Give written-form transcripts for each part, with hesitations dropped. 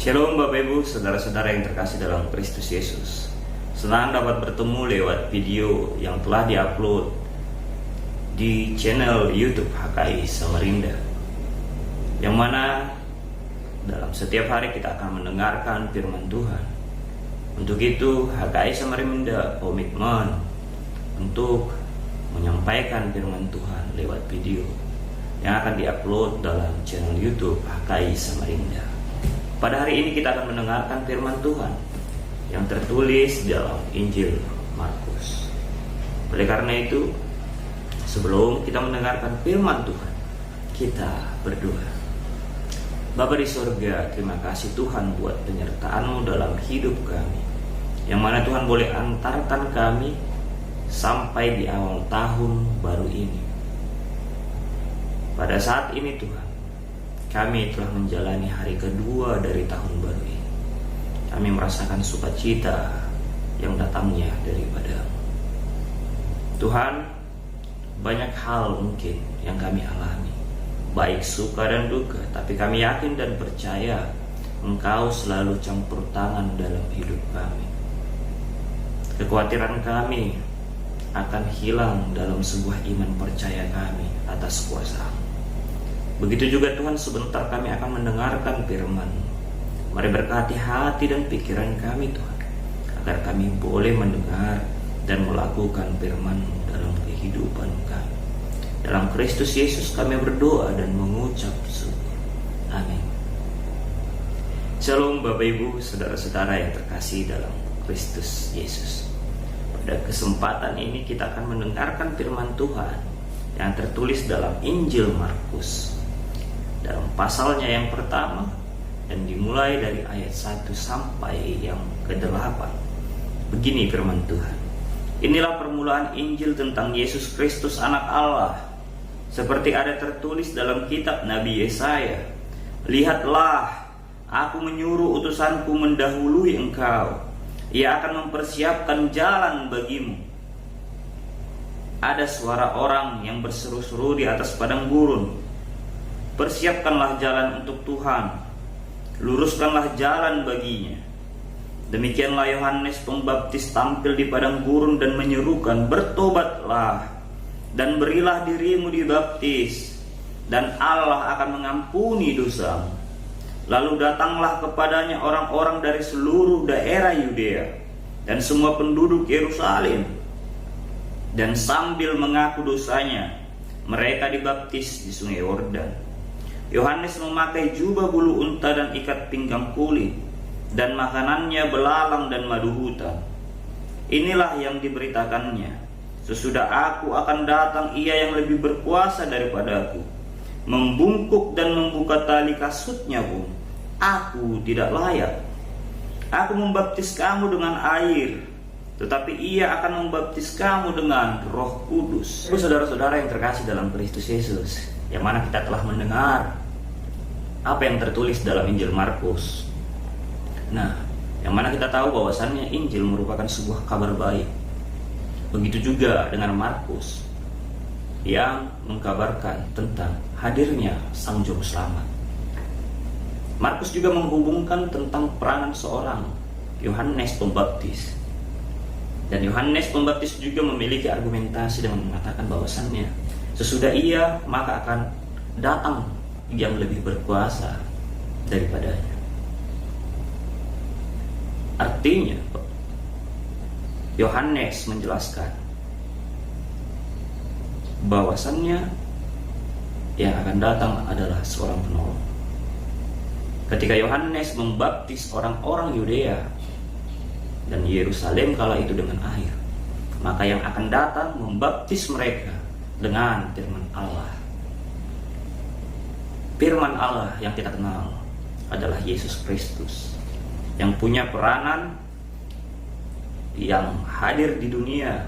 Shalom Bapak Ibu, saudara-saudara yang terkasih dalam Kristus Yesus. Senang dapat bertemu lewat video yang telah diupload di channel YouTube HKI Samarinda, yang mana dalam setiap hari kita akan mendengarkan firman Tuhan. Untuk itu HKI Samarinda komitmen untuk menyampaikan firman Tuhan lewat video yang akan diupload dalam channel YouTube HKI Samarinda. Pada hari ini kita akan mendengarkan firman Tuhan yang tertulis dalam Injil Markus. Oleh karena itu, sebelum kita mendengarkan firman Tuhan, kita berdoa. Bapa di surga, terima kasih Tuhan buat penyertaan-Mu dalam hidup kami, yang mana Tuhan boleh antarkan kami sampai di awal tahun baru ini. Pada saat ini Tuhan, kami telah menjalani hari kedua dari tahun baru ini. Kami merasakan sukacita yang datangnya daripada-Mu. Tuhan, banyak hal mungkin yang kami alami, baik suka dan duka, tapi kami yakin dan percaya Engkau selalu campur tangan dalam hidup kami. Kekhawatiran kami akan hilang dalam sebuah iman percaya kami atas kuasa-Mu. Begitu juga Tuhan, sebentar kami akan mendengarkan firman. Mari berkati hati dan pikiran kami Tuhan, agar kami boleh mendengar dan melakukan firman dalam kehidupan kami. Dalam Kristus Yesus kami berdoa dan mengucap syukur. Amin. Shalom Bapak Ibu, saudara-saudara yang terkasih dalam Kristus Yesus. Pada kesempatan ini kita akan mendengarkan firman Tuhan yang tertulis dalam Injil Markus, dalam pasalnya yang pertama, dan dimulai dari ayat 1 sampai yang ke-8. Begini firman Tuhan. Inilah permulaan Injil tentang Yesus Kristus anak Allah, seperti ada tertulis dalam kitab Nabi Yesaya. Lihatlah, aku menyuruh utusanku mendahului engkau. Ia akan mempersiapkan jalan bagimu. Ada suara orang yang berseru-seru di atas padang gurun. Persiapkanlah jalan untuk Tuhan, luruskanlah jalan baginya. Demikianlah Yohanes Pembaptis tampil di padang gurun dan menyerukan, bertobatlah dan berilah dirimu dibaptis, dan Allah akan mengampuni dosamu. Lalu datanglah kepadanya orang-orang dari seluruh daerah Yudea dan semua penduduk Yerusalem, dan sambil mengaku dosanya, mereka dibaptis di sungai Yordan. Yohanes memakai jubah bulu unta dan ikat pinggang kulit, dan makanannya belalang dan madu hutan. Inilah yang diberitakannya, sesudah aku akan datang ia yang lebih berkuasa daripadaku. Membungkuk dan membuka tali kasutnya pun aku tidak layak. Aku membaptis kamu dengan air, tetapi ia akan membaptis kamu dengan Roh Kudus. Saudara-saudara yang terkasih dalam Kristus Yesus, yang mana kita telah mendengar apa yang tertulis dalam Injil Markus. Nah, yang mana kita tahu bahwasannya Injil merupakan sebuah kabar baik. Begitu juga dengan Markus yang mengkabarkan tentang hadirnya Sang Juru Selamat. Markus juga menghubungkan tentang peranan seorang Yohanes Pembaptis. Dan Yohanes Pembaptis juga memiliki argumentasi dengan mengatakan bahwasannya sesudah ia maka akan datang yang lebih berkuasa daripadanya. Artinya Yohanes menjelaskan bahwasannya yang akan datang adalah seorang penolong. Ketika Yohanes membaptis orang-orang Yudea dan Yerusalem kala itu dengan air, maka yang akan datang membaptis mereka dengan firman Allah. Firman Allah yang kita kenal adalah Yesus Kristus, yang punya peranan yang hadir di dunia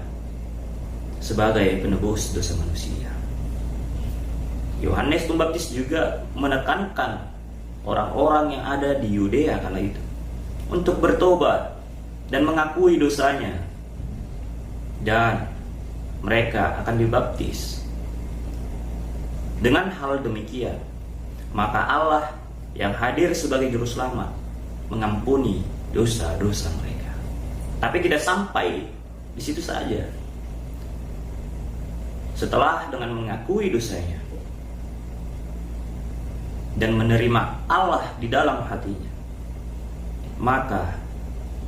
sebagai penebus dosa manusia. Yohanes Pembaptis juga menekankan orang-orang yang ada di Yudea kala itu untuk bertobat dan mengakui dosanya, dan mereka akan dibaptis. Dengan hal demikian, maka Allah yang hadir sebagai juru selamat mengampuni dosa-dosa mereka. Tapi tidak sampai di situ saja. Setelah dengan mengakui dosanya dan menerima Allah di dalam hatinya, maka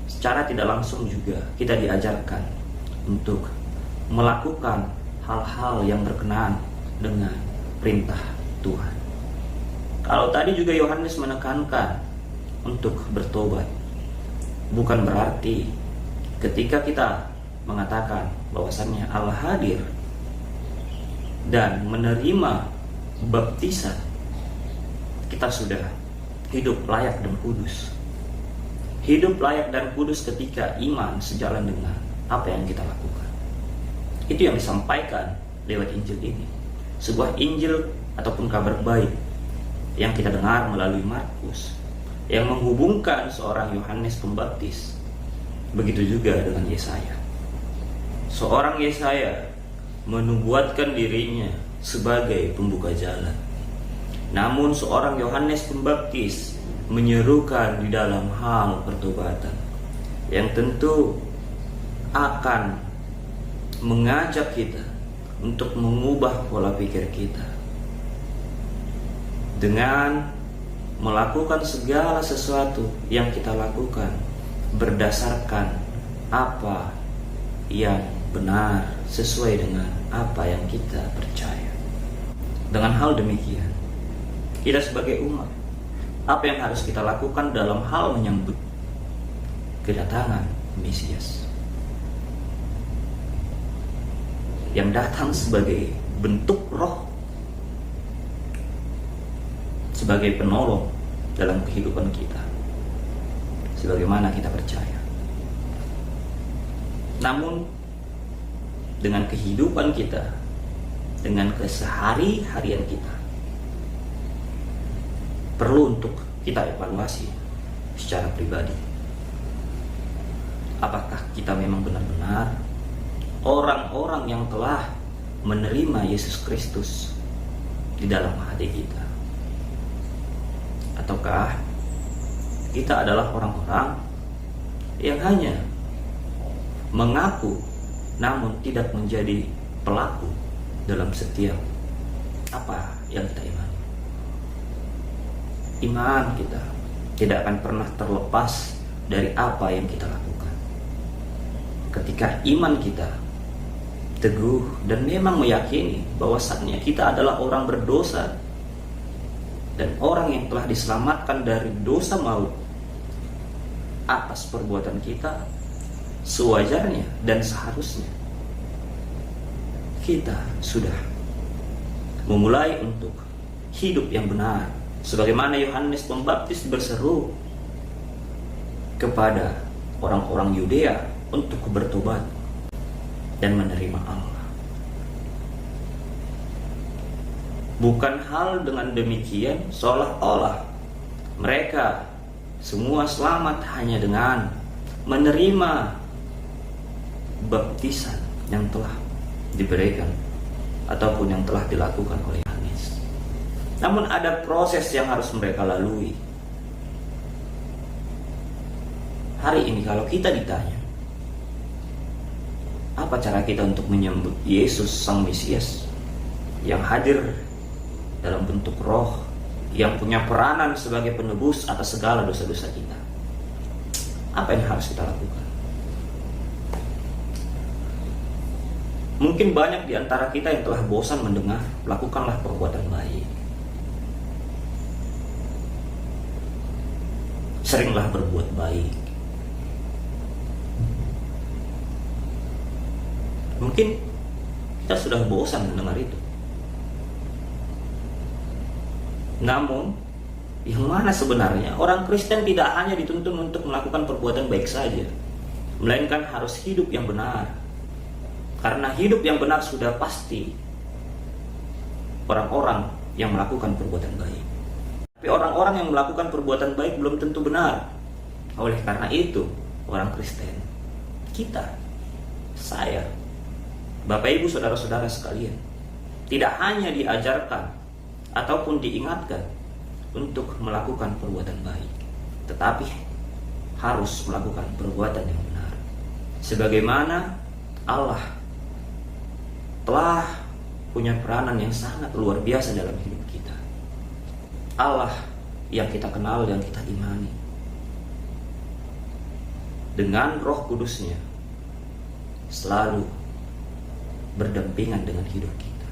secara tidak langsung juga kita diajarkan untuk melakukan hal-hal yang berkenaan dengan perintah Tuhan. Kalau tadi juga Yohanes menekankan untuk bertobat, bukan berarti ketika kita mengatakan bahwasannya Allah hadir dan menerima baptisan, kita sudah hidup layak dan kudus. Hidup layak dan kudus ketika iman sejalan dengan apa yang kita lakukan. Itu yang disampaikan lewat Injil ini. Sebuah Injil ataupun kabar baik yang kita dengar melalui Markus, yang menghubungkan seorang Yohanes Pembaptis. Begitu juga dengan Yesaya. Seorang Yesaya menubuatkan dirinya sebagai pembuka jalan. Namun seorang Yohanes Pembaptis menyerukan di dalam hal pertobatan, yang tentu akan mengajak kita untuk mengubah pola pikir kita dengan melakukan segala sesuatu yang kita lakukan berdasarkan apa yang benar, sesuai dengan apa yang kita percaya. Dengan hal demikian, kita sebagai umat, apa yang harus kita lakukan dalam hal menyambut kedatangan Mesias yang datang sebagai bentuk roh, sebagai penolong dalam kehidupan kita, sebagaimana kita percaya. Namun dengan kehidupan kita, dengan kesehari-harian kita, perlu untuk kita evaluasi secara pribadi. Apakah kita memang benar-benar orang-orang yang telah menerima Yesus Kristus di dalam hati kita? Ataukah kita adalah orang-orang yang hanya mengaku namun tidak menjadi pelaku dalam setiap apa yang kita imani? Iman kita tidak akan pernah terlepas dari apa yang kita lakukan. Ketika iman kita teguh dan memang meyakini bahwasannya kita adalah orang berdosa dan orang yang telah diselamatkan dari dosa maut atas perbuatan kita, sewajarnya dan seharusnya kita sudah memulai untuk hidup yang benar, sebagaimana Yohanes Pembaptis berseru kepada orang-orang Yudea untuk bertobat dan menerima Allah. Bukan hal dengan demikian seolah-olah mereka semua selamat hanya dengan menerima baptisan yang telah diberikan ataupun yang telah dilakukan oleh Yohanes. Namun ada proses yang harus mereka lalui. Hari ini kalau kita ditanya, apa cara kita untuk menyambut Yesus Sang Mesias yang hadir dalam bentuk roh, yang punya peranan sebagai penebus atas segala dosa-dosa kita? Apa yang harus kita lakukan? Mungkin banyak di antara kita yang telah bosan mendengar, lakukanlah perbuatan baik. Seringlah berbuat baik. Mungkin kita sudah bosan mendengar itu. Namun, yang mana sebenarnya orang Kristen tidak hanya dituntun untuk melakukan perbuatan baik saja, melainkan harus hidup yang benar. Karena hidup yang benar sudah pasti orang-orang yang melakukan perbuatan baik. Tapi orang-orang yang melakukan perbuatan baik belum tentu benar. Oleh karena itu, orang Kristen, kita, saya, Bapak Ibu Saudara-saudara sekalian, tidak hanya diajarkan ataupun diingatkan untuk melakukan perbuatan baik, tetapi harus melakukan perbuatan yang benar. Sebagaimana Allah telah punya peranan yang sangat luar biasa dalam hidup kita. Allah yang kita kenal, yang kita imani, dengan Roh Kudusnya selalu berdampingan dengan hidup kita,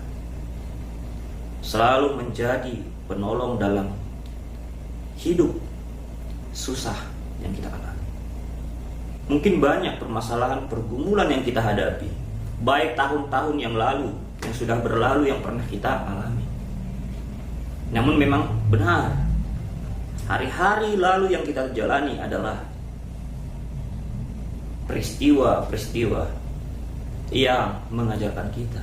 selalu menjadi penolong dalam hidup susah yang kita alami. Mungkin banyak permasalahan, pergumulan yang kita hadapi, baik tahun-tahun yang lalu, yang sudah berlalu, yang pernah kita alami. Namun memang benar, hari-hari lalu yang kita jalani adalah peristiwa-peristiwa yang mengajarkan kita.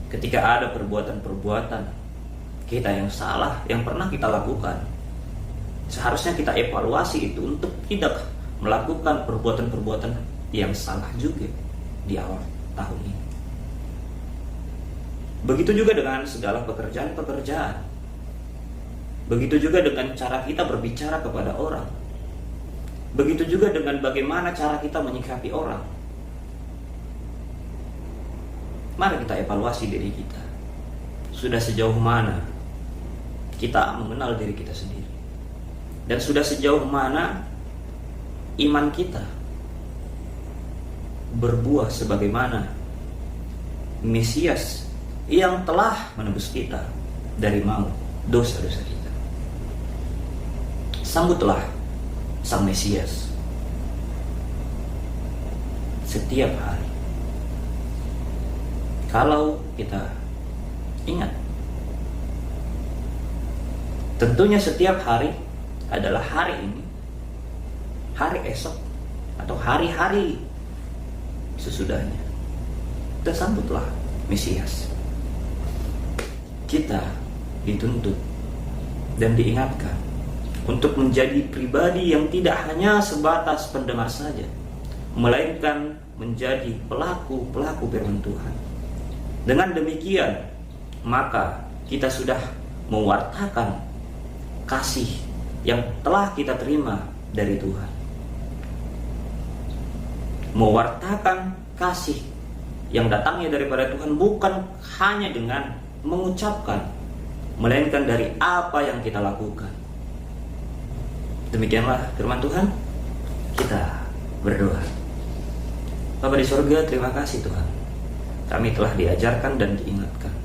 Ketika ada perbuatan-perbuatan kita yang salah, yang pernah kita lakukan, seharusnya kita evaluasi itu untuk tidak melakukan perbuatan-perbuatan yang salah juga di awal tahun ini. Begitu juga dengan segala pekerjaan-pekerjaan. Begitu juga dengan cara kita berbicara kepada orang. Begitu juga dengan bagaimana cara kita menyikapi orang. Mari kita evaluasi diri kita. Sudah sejauh mana kita mengenal diri kita sendiri? Dan sudah sejauh mana iman kita berbuah sebagaimana Mesias yang telah menebus kita dari maut dosa-dosa kita. Sambutlah Sang Mesias setiap hari. Kalau kita ingat, tentunya setiap hari adalah hari ini, hari esok, atau hari-hari sesudahnya. Kita sambutlah Mesias. Kita dituntut dan diingatkan untuk menjadi pribadi yang tidak hanya sebatas pendengar saja, melainkan menjadi pelaku-pelaku firman Tuhan. Dengan demikian, maka kita sudah mewartakan kasih yang telah kita terima dari Tuhan. Mewartakan kasih yang datangnya daripada Tuhan bukan hanya dengan mengucapkan, melainkan dari apa yang kita lakukan. Demikianlah firman Tuhan. Kita berdoa. Bapa di surga, terima kasih Tuhan. Kami telah diajarkan dan diingatkan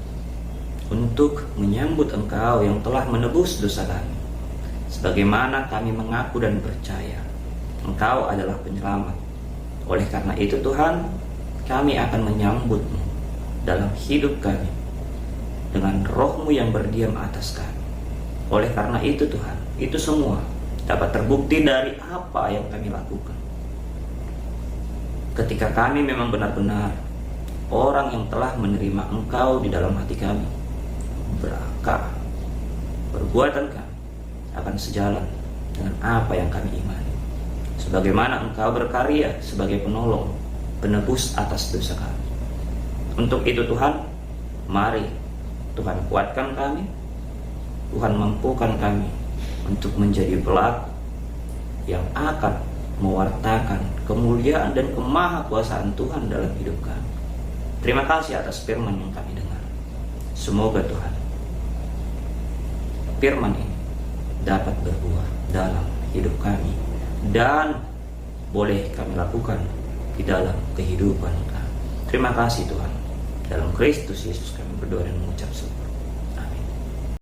untuk menyambut Engkau yang telah menebus dosa kami. Sebagaimana kami mengaku dan percaya Engkau adalah penyelamat. Oleh karena itu Tuhan, kami akan menyambut-Mu dalam hidup kami dengan Roh-Mu yang berdiam atas kami. Oleh karena itu Tuhan, itu semua dapat terbukti dari apa yang kami lakukan. Ketika kami memang benar-benar orang yang telah menerima Engkau di dalam hati kami, maka perbuatan kami akan sejalan dengan apa yang kami imani. Sebagaimana Engkau berkarya sebagai penolong, penebus atas dosa kami. Untuk itu Tuhan, mari Tuhan kuatkan kami, Tuhan mampukan kami untuk menjadi pelaku yang akan mewartakan kemuliaan dan kemahakuasaan Tuhan dalam hidup kami. Terima kasih atas firman yang kami dengar. Semoga Tuhan, firman ini dapat berbuah dalam hidup kami dan boleh kami lakukan di dalam kehidupan kami. Terima kasih Tuhan. Dalam Kristus Yesus kami berdoa dan mengucap syukur.